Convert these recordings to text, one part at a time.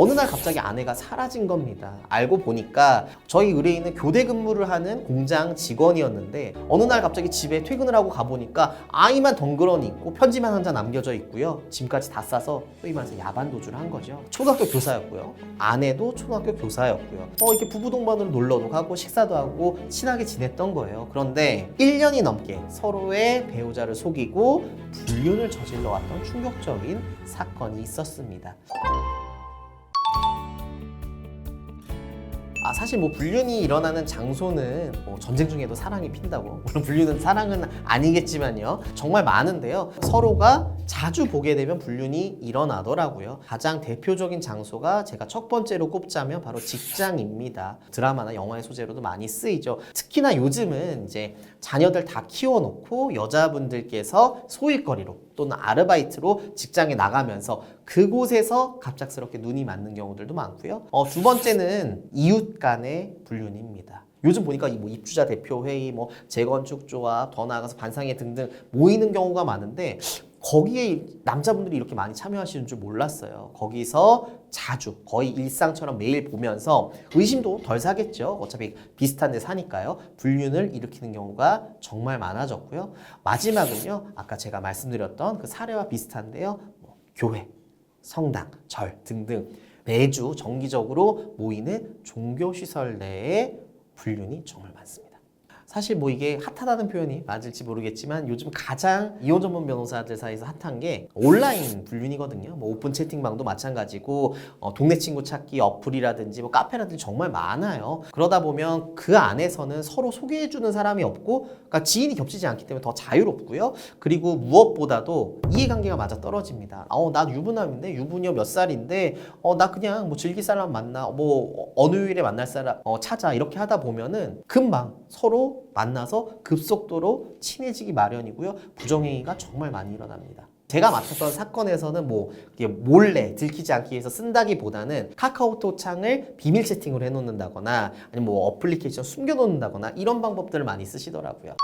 어느 날 갑자기 아내가 사라진 겁니다. 알고 보니까 저희 의뢰인은 교대 근무를 하는 공장 직원이었는데 어느 날 갑자기 집에 퇴근을 하고 가보니까 아이만 덩그러니 있고 편지만 한 장 남겨져 있고요. 짐까지 다 싸서 소위 말해서 야반 도주를 한 거죠. 초등학교 교사였고요. 아내도 초등학교 교사였고요. 이렇게 부부 동반으로 놀러도 가고 식사도 하고 친하게 지냈던 거예요. 그런데 1년이 넘게 서로의 배우자를 속이고 불륜을 저질러 왔던 충격적인 사건이 있었습니다. 사실 뭐 불륜이 일어나는 장소는 전쟁 중에도 사랑이 핀다고, 물론 불륜은 사랑은 아니겠지만요, 정말 많은데요. 서로가 자주 보게 되면 불륜이 일어나더라고요. 가장 대표적인 장소가 제가 첫 번째로 꼽자면 바로 직장입니다. 드라마나 영화의 소재로도 많이 쓰이죠. 특히나 요즘은 이제 자녀들 다 키워놓고 여자분들께서 소일거리로 또는 아르바이트로 직장에 나가면서 그곳에서 갑작스럽게 눈이 맞는 경우들도 많고요. 두 번째는 이웃 간의 불륜입니다. 요즘 보니까 뭐 입주자 대표 회의, 뭐 재건축 조합, 더 나아가서 반상회 등등 모이는 경우가 많은데 거기에 남자분들이 이렇게 많이 참여하시는 줄 몰랐어요. 거기서 자주 거의 일상처럼 매일 보면서 의심도 덜 사겠죠. 어차피 비슷한 데 사니까요. 불륜을 일으키는 경우가 정말 많아졌고요. 마지막은요, 아까 제가 말씀드렸던 그 사례와 비슷한데요. 교회, 성당, 절 등등 매주 정기적으로 모이는 종교시설 내에 불륜이 정말 많습니다. 사실 뭐 이게 핫하다는 표현이 맞을지 모르겠지만 요즘 가장 이혼 전문 변호사들 사이에서 핫한 게 온라인 불륜이거든요. 뭐 오픈 채팅방도 마찬가지고 동네 친구 찾기 어플이라든지 뭐 카페라든지 정말 많아요. 그러다 보면 그 안에서는 서로 소개해주는 사람이 없고, 그러니까 지인이 겹치지 않기 때문에 더 자유롭고요. 그리고 무엇보다도 이해관계가 맞아 떨어집니다. 나 유부남인데, 유부녀 몇 살인데, 나 그냥 뭐 즐길 사람 만나, 뭐 어느 요일에 만날 사람 찾아, 이렇게 하다 보면은 금방 서로 만나서 급속도로 친해지기 마련이고요. 부정행위가 정말 많이 일어납니다. 제가 맡았던 사건에서는 뭐 몰래 들키지 않기 위해서 쓴다기보다는 카카오톡 창을 비밀 채팅으로 해놓는다거나 아니면 뭐 어플리케이션 숨겨놓는다거나 이런 방법들을 많이 쓰시더라고요.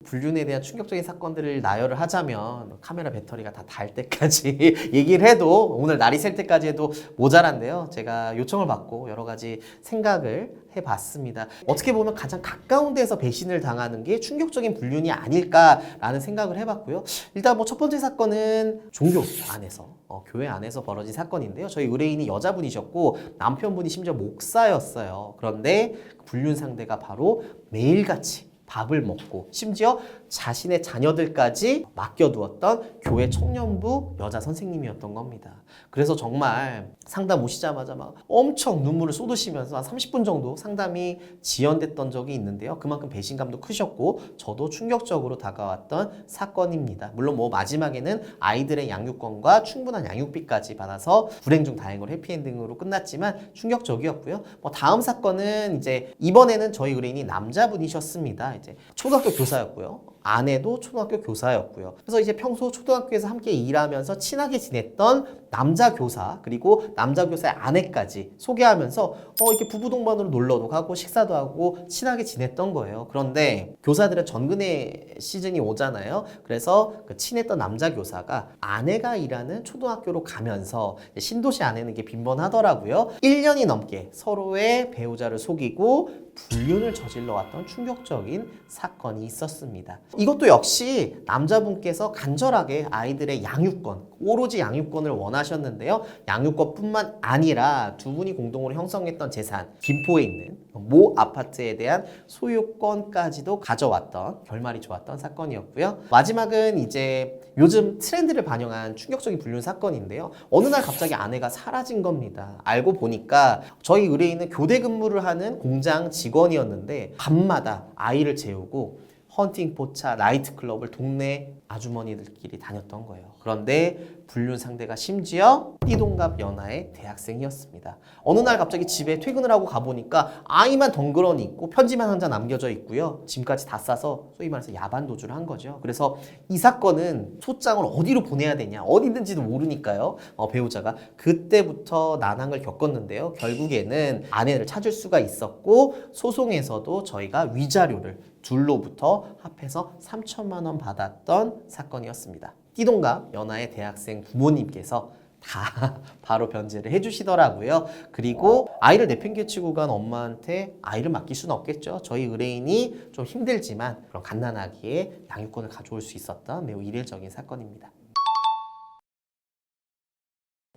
불륜에 대한 충격적인 사건들을 나열을 하자면 카메라 배터리가 다 닳을 때까지 얘기를 해도, 오늘 날이 샐 때까지 해도 모자란데요. 제가 요청을 받고 여러 가지 생각을 해봤습니다. 어떻게 보면 가장 가까운 데서 배신을 당하는 게 충격적인 불륜이 아닐까라는 생각을 해봤고요. 일단 뭐 첫 번째 사건은 종교 안에서, 교회 안에서 벌어진 사건인데요. 저희 의뢰인이 여자분이셨고 남편분이 심지어 목사였어요. 그런데 불륜 상대가 바로 매일같이 밥을 먹고 심지어 자신의 자녀들까지 맡겨두었던 교회 청년부 여자 선생님이었던 겁니다. 그래서 정말 상담 오시자마자 막 엄청 눈물을 쏟으시면서 한 30분 정도 상담이 지연됐던 적이 있는데요. 그만큼 배신감도 크셨고 저도 충격적으로 다가왔던 사건입니다. 물론 뭐 마지막에는 아이들의 양육권과 충분한 양육비까지 받아서 불행 중 다행으로 해피엔딩으로 끝났지만 충격적이었고요. 다음 사건은 이제 이번에는 저희 의뢰인이 남자분이셨습니다. 이제 초등학교 교사였고요. 아내도 초등학교 교사였고요. 그래서 이제 평소 초등학교에서 함께 일하면서 친하게 지냈던 남자 교사, 그리고 남자 교사의 아내까지 소개하면서 이렇게 부부 동반으로 놀러도 가고 식사도 하고 친하게 지냈던 거예요. 그런데 교사들은 전근의 시즌이 오잖아요. 그래서 그 친했던 남자 교사가 아내가 일하는 초등학교로 가면서, 신도시 안에는 이게 빈번하더라고요. 1년이 넘게 서로의 배우자를 속이고 불륜을 저질러 왔던 충격적인 사건이 있었습니다. 이것도 역시 남자분께서 간절하게 아이들의 양육권, 오로지 양육권을 원하셨는데요. 양육권뿐만 아니라 두 분이 공동으로 형성했던 재산, 김포에 있는 모 아파트에 대한 소유권까지도 가져왔던, 결말이 좋았던 사건이었고요. 마지막은 이제 요즘 트렌드를 반영한 충격적인 불륜 사건인데요. 어느 날 갑자기 아내가 사라진 겁니다. 알고 보니까 저희 의뢰인은 교대 근무를 하는 공장 직원이었는데 밤마다 아이를 재우고 헌팅 포차, 나이트클럽을 동네 아주머니들끼리 다녔던 거예요. 그런데 불륜 상대가 심지어 띠동갑 연하의 대학생이었습니다. 어느 날 갑자기 집에 퇴근을 하고 가보니까 아이만 덩그러니 있고 편지만 한 장 남겨져 있고요. 짐까지 다 싸서 소위 말해서 야반 도주를 한 거죠. 그래서 이 사건은 소장을 어디로 보내야 되냐, 어디 있는지도 모르니까요. 배우자가 그때부터 난항을 겪었는데요. 결국에는 아내를 찾을 수가 있었고 소송에서도 저희가 위자료를 둘로부터 합해서 3천만 원 받았던 사건이었습니다. 띠동갑 연하의 대학생 부모님께서 다 바로 변제를 해주시더라고요. 그리고 아이를 내팽개치고 간 엄마한테 아이를 맡길 수는 없겠죠. 저희 의뢰인이 좀 힘들지만 그런 갓난아기의 양육권을 가져올 수 있었던 매우 이례적인 사건입니다.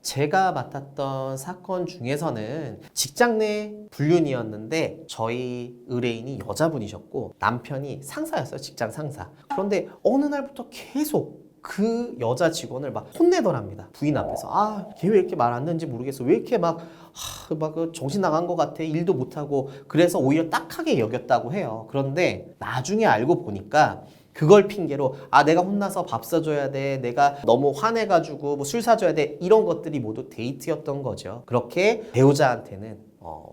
제가 맡았던 사건 중에서는 직장 내 불륜이었는데 저희 의뢰인이 여자분이셨고 남편이 상사였어요. 직장 상사. 그런데 어느 날부터 계속 그 여자 직원을 막 혼내더랍니다. 부인 앞에서. 아, 걔 왜 이렇게 말 안 듣는지 모르겠어. 왜 이렇게 막 정신 나간 것 같아. 일도 못하고. 그래서 오히려 딱하게 여겼다고 해요. 그런데 나중에 알고 보니까 그걸 핑계로 내가 혼나서 밥 사줘야 돼, 내가 너무 화내가지고 뭐 술 사줘야 돼, 이런 것들이 모두 데이트였던 거죠. 그렇게 배우자한테는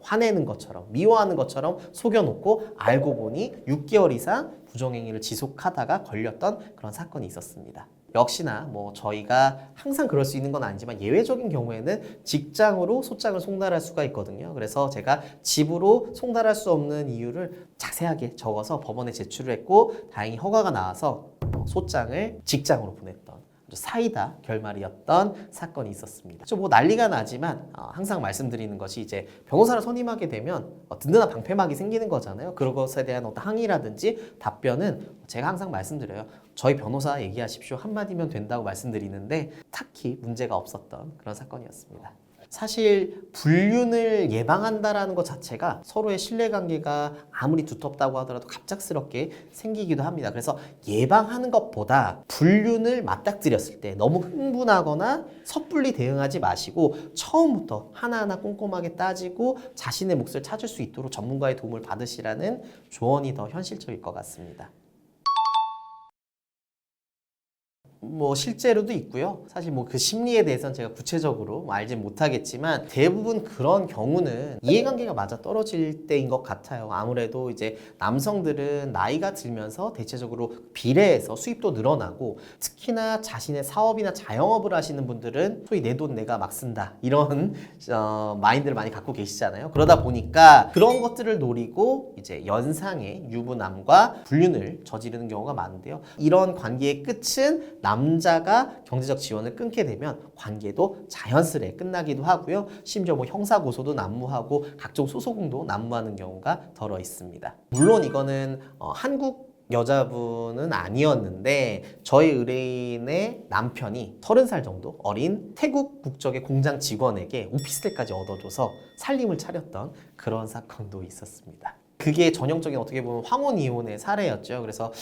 화내는 것처럼 미워하는 것처럼 속여놓고 알고 보니 6개월 이상 부정행위를 지속하다가 걸렸던 그런 사건이 있었습니다. 역시나 뭐 저희가 항상 그럴 수 있는 건 아니지만 예외적인 경우에는 직장으로 소장을 송달할 수가 있거든요. 그래서 제가 집으로 송달할 수 없는 이유를 자세하게 적어서 법원에 제출을 했고 다행히 허가가 나와서 소장을 직장으로 보냈던 사이다 결말이었던 사건이 있었습니다. 뭐 난리가 나지만 항상 말씀드리는 것이 이제 변호사를 선임하게 되면 든든한 방패막이 생기는 거잖아요. 그런 것에 대한 어떤 항의라든지 답변은 제가 항상 말씀드려요. 저희 변호사 얘기하십시오. 한마디면 된다고 말씀드리는데 딱히 문제가 없었던 그런 사건이었습니다. 사실 불륜을 예방한다라는 것 자체가 서로의 신뢰관계가 아무리 두텁다고 하더라도 갑작스럽게 생기기도 합니다. 그래서 예방하는 것보다 불륜을 맞닥뜨렸을 때 너무 흥분하거나 섣불리 대응하지 마시고 처음부터 하나하나 꼼꼼하게 따지고 자신의 몫을 찾을 수 있도록 전문가의 도움을 받으시라는 조언이 더 현실적일 것 같습니다. 뭐 실제로도 있고요. 사실 뭐 그 심리에 대해서는 제가 구체적으로 알진 못하겠지만 대부분 그런 경우는 이해관계가 맞아 떨어질 때인 것 같아요. 아무래도 이제 남성들은 나이가 들면서 대체적으로 비례해서 수입도 늘어나고 특히나 자신의 사업이나 자영업을 하시는 분들은 소위 내 돈 내가 막 쓴다 이런 마인드를 많이 갖고 계시잖아요. 그러다 보니까 그런 것들을 노리고 이제 연상의 유부남과 불륜을 저지르는 경우가 많은데요. 이런 관계의 끝은 남자가 경제적 지원을 끊게 되면 관계도 자연스레 끝나기도 하고요. 심지어 뭐 형사고소도 난무하고 각종 소송도 난무하는 경우가 덜어 있습니다. 물론 이거는 한국 여자분은 아니었는데 저희 의뢰인의 남편이 30살 정도 어린 태국 국적의 공장 직원에게 오피스텔까지 얻어줘서 살림을 차렸던 그런 사건도 있었습니다. 그게 전형적인 어떻게 보면 황혼 이혼의 사례였죠. 그래서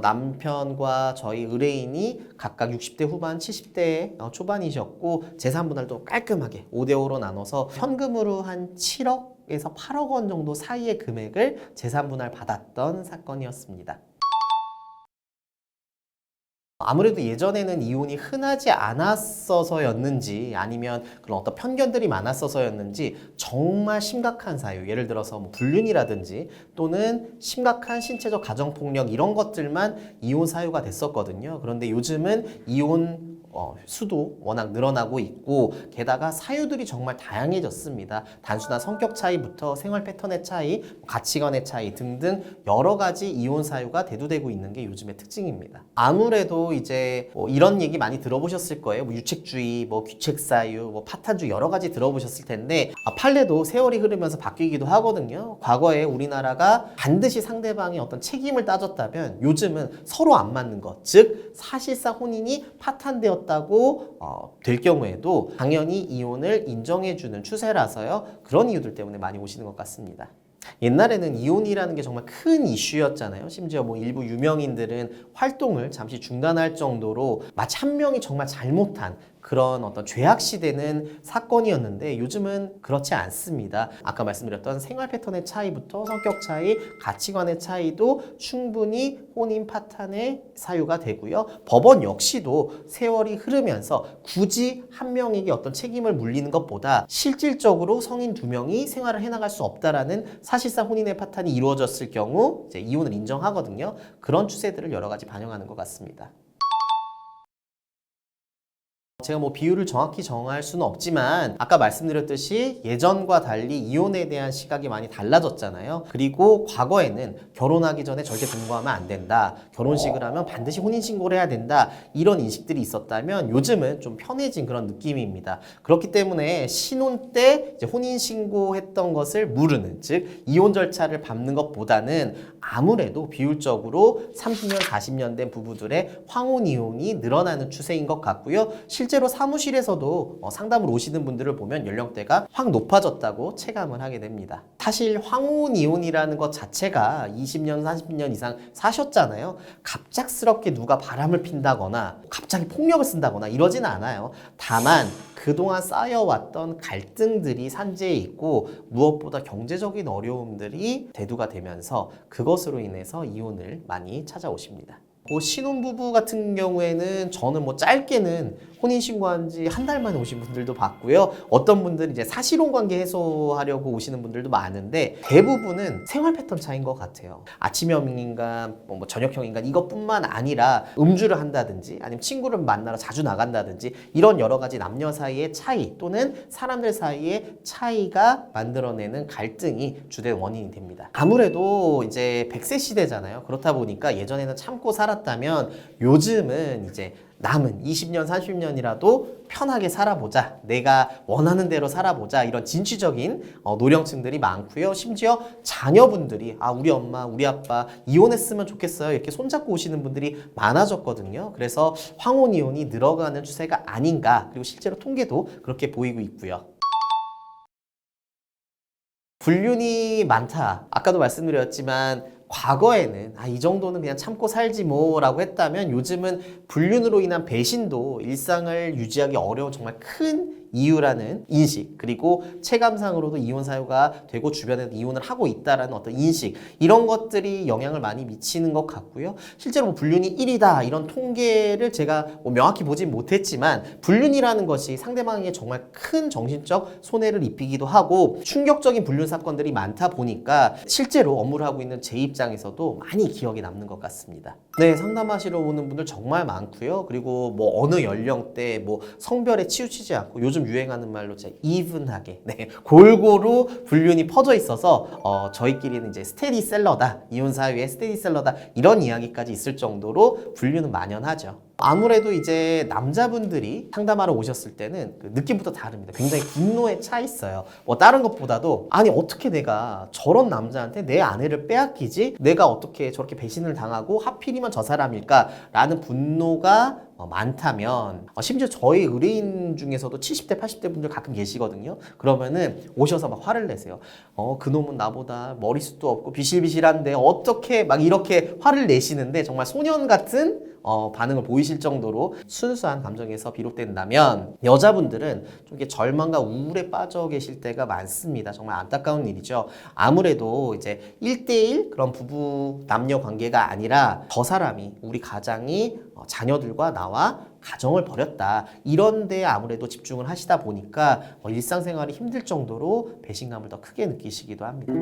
남편과 저희 의뢰인이 각각 60대 후반, 70대 초반이셨고 재산 분할도 깔끔하게 5대5로 나눠서 현금으로 한 7억에서 8억 원 정도 사이의 금액을 재산 분할 받았던 사건이었습니다. 아무래도 예전에는 이혼이 흔하지 않았어서였는지 아니면 그런 어떤 편견들이 많았어서였는지 정말 심각한 사유, 예를 들어서 뭐 불륜이라든지 또는 심각한 신체적 가정폭력 이런 것들만 이혼 사유가 됐었거든요. 그런데 요즘은 이혼 수도 워낙 늘어나고 있고 게다가 사유들이 정말 다양해졌습니다. 단순한 성격 차이부터 생활 패턴의 차이, 가치관의 차이 등등 여러 가지 이혼 사유가 대두되고 있는 게 요즘의 특징입니다. 아무래도 이제 이런 얘기 많이 들어보셨을 거예요. 뭐 유책주의, 뭐 귀책 사유, 뭐 파탄주의 여러 가지 들어보셨을 텐데 판례도 세월이 흐르면서 바뀌기도 하거든요. 과거에 우리나라가 반드시 상대방의 어떤 책임을 따졌다면 요즘은 서로 안 맞는 것, 즉 사실상 혼인이 파탄되었다고 될 경우에도 당연히 이혼을 인정해주는 추세라서요. 그런 이유들 때문에 많이 오시는 것 같습니다. 옛날에는 이혼이라는 게 정말 큰 이슈였잖아요. 심지어 뭐 일부 유명인들은 활동을 잠시 중단할 정도로 마치 한 명이 정말 잘못한 그런 어떤 죄악시되는 사건이었는데 요즘은 그렇지 않습니다. 아까 말씀드렸던 생활 패턴의 차이부터 성격 차이, 가치관의 차이도 충분히 혼인 파탄의 사유가 되고요. 법원 역시도 세월이 흐르면서 굳이 한 명에게 어떤 책임을 물리는 것보다 실질적으로 성인 2명이 생활을 해나갈 수 없다라는 사실상 혼인의 파탄이 이루어졌을 경우 이제 이혼을 인정하거든요. 그런 추세들을 여러 가지 반영하는 것 같습니다. 제가 뭐 비율을 정확히 정할 수는 없지만 아까 말씀드렸듯이 예전과 달리 이혼에 대한 시각이 많이 달라졌잖아요. 그리고 과거에는 결혼하기 전에 절대 동거하면 안 된다. 결혼식을 하면 반드시 혼인신고를 해야 된다. 이런 인식들이 있었다면 요즘은 좀 편해진 그런 느낌입니다. 그렇기 때문에 신혼 때 이제 혼인신고했던 것을 무르는, 즉 이혼 절차를 밟는 것보다는 아무래도 비율적으로 30년, 40년 된 부부들의 황혼이혼이 늘어나는 추세인 것 같고요. 실제로 사무실에서도 상담을 오시는 분들을 보면 연령대가 확 높아졌다고 체감을 하게 됩니다. 사실 황혼이혼이라는 것 자체가 20년, 30년 이상 사셨잖아요. 갑작스럽게 누가 바람을 핀다거나 갑자기 폭력을 쓴다거나 이러지는 않아요. 다만 그동안 쌓여왔던 갈등들이 산재해 있고 무엇보다 경제적인 어려움들이 대두가 되면서 그것으로 인해서 이혼을 많이 찾아오십니다. 신혼부부 같은 경우에는 저는 뭐 짧게는 혼인신고한 지 한 달 만에 오신 분들도 봤고요. 어떤 분들은 이제 사실혼 관계 해소하려고 오시는 분들도 많은데 대부분은 생활 패턴 차이인 것 같아요. 아침형 인간, 뭐 저녁형 인간 이것뿐만 아니라 음주를 한다든지 아니면 친구를 만나러 자주 나간다든지 이런 여러 가지 남녀 사이의 차이 또는 사람들 사이의 차이가 만들어내는 갈등이 주된 원인이 됩니다. 아무래도 이제 100세 시대잖아요. 그렇다 보니까 예전에는 참고 살았다면 요즘은 이제 남은 20년, 30년이라도 편하게 살아보자. 내가 원하는 대로 살아보자. 이런 진취적인 노령층들이 많고요. 심지어 자녀분들이 우리 엄마, 우리 아빠 이혼했으면 좋겠어요. 이렇게 손잡고 오시는 분들이 많아졌거든요. 그래서 황혼 이혼이 늘어가는 추세가 아닌가. 그리고 실제로 통계도 그렇게 보이고 있고요. 불륜이 많다. 아까도 말씀드렸지만 과거에는 이 정도는 그냥 참고 살지 뭐라고 했다면 요즘은 불륜으로 인한 배신도 일상을 유지하기 어려운 정말 큰 이유라는 인식, 그리고 체감상으로도 이혼 사유가 되고 주변에도 이혼을 하고 있다라는 어떤 인식, 이런 것들이 영향을 많이 미치는 것 같고요. 실제로 뭐 불륜이 1위다 이런 통계를 제가 뭐 명확히 보진 못했지만 불륜이라는 것이 상대방에게 정말 큰 정신적 손해를 입히기도 하고 충격적인 불륜 사건들이 많다 보니까 실제로 업무를 하고 있는 제 입장에서도 많이 기억에 남는 것 같습니다. 네, 상담하시러 오는 분들 정말 많고요. 그리고 뭐 어느 연령대, 뭐 성별에 치우치지 않고 요즘 유행하는 말로 이분하게, 골고루 불륜이 퍼져 있어서 저희끼리는 이제 스테디셀러다, 이혼 사유의 스테디셀러다 이런 이야기까지 있을 정도로 불륜은 만연하죠. 아무래도 이제 남자분들이 상담하러 오셨을 때는 그 느낌부터 다릅니다. 굉장히 분노에 차 있어요. 뭐 다른 것보다도 어떻게 내가 저런 남자한테 내 아내를 빼앗기지? 내가 어떻게 저렇게 배신을 당하고 하필이면 저 사람일까? 라는 분노가 많다면 심지어 저희 의뢰인 중에서도 70대, 80대 분들 가끔 계시거든요. 그러면은 오셔서 막 화를 내세요. 그놈은 나보다 머리숱도 없고 비실비실한데 어떻게 막 이렇게 화를 내시는데 정말 소년 같은 반응을 보이실 정도로 순수한 감정에서 비롯된다면 여자분들은 좀 이렇게 절망과 우울에 빠져 계실 때가 많습니다. 정말 안타까운 일이죠. 아무래도 이제 1대1 그런 부부 남녀 관계가 아니라 저 사람이 우리 가장이 자녀들과 나와 가정을 벌였다. 이런 데에 아무래도 집중을 하시다 보니까 일상생활이 힘들 정도로 배신감을 더 크게 느끼시기도 합니다.